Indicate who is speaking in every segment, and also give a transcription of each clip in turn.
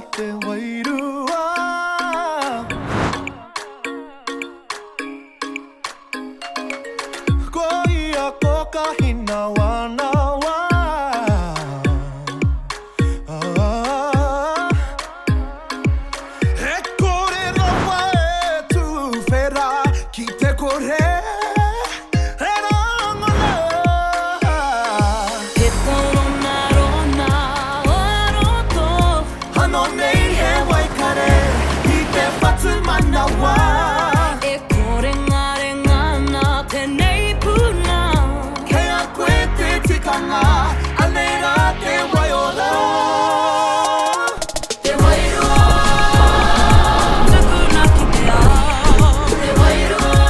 Speaker 1: te wairua Ko ia ko kahina wanawa E kore rawa e tu whera ki te kore
Speaker 2: E kore ngā renga nā tenei puna
Speaker 1: Kea koe te tikanga Anei rā te waiora
Speaker 2: Te wairua Tukuna ki te ao Te wairua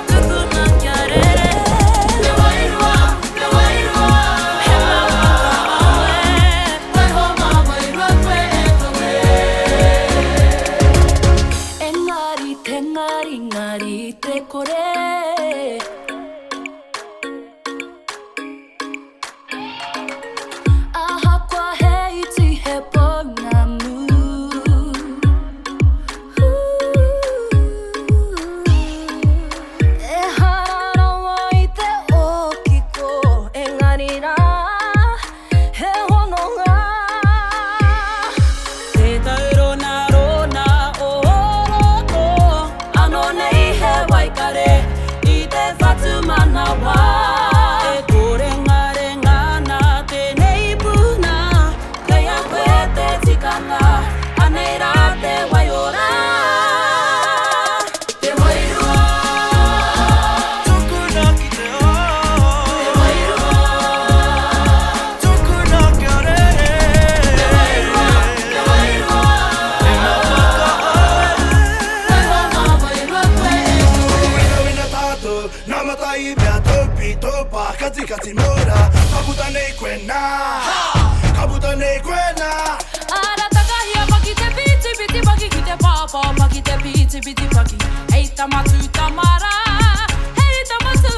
Speaker 2: Tukuna kia rere Te wairua He maua ka aue Wai ho mā wairua koe e kawe Engari te kore Aha kwa hei iti he ponamu E hararawa I te okiko Engari rā he hononga Te taurona rona o oroko Ano nei he waikare I te whatu manawa E kore ngā renga nā tenei puna Kea koe te tikanga Anei rā te waiora Te wairua
Speaker 1: Tukuna ki te ao
Speaker 2: Te wairua
Speaker 1: Tukuna kia rere
Speaker 2: Te wairua
Speaker 1: E ngā whakaae
Speaker 2: Wai ho mā wairua koe e kawe
Speaker 1: Wina tātou Nā matai mea taupi taupa Kati mora Kaputa nei koe nā Kaputa nei koe nā
Speaker 2: Ara takahia paki te piti piti paki ki te pāpā paki te piti piti paki Hei tamatu tamara Hei tamatu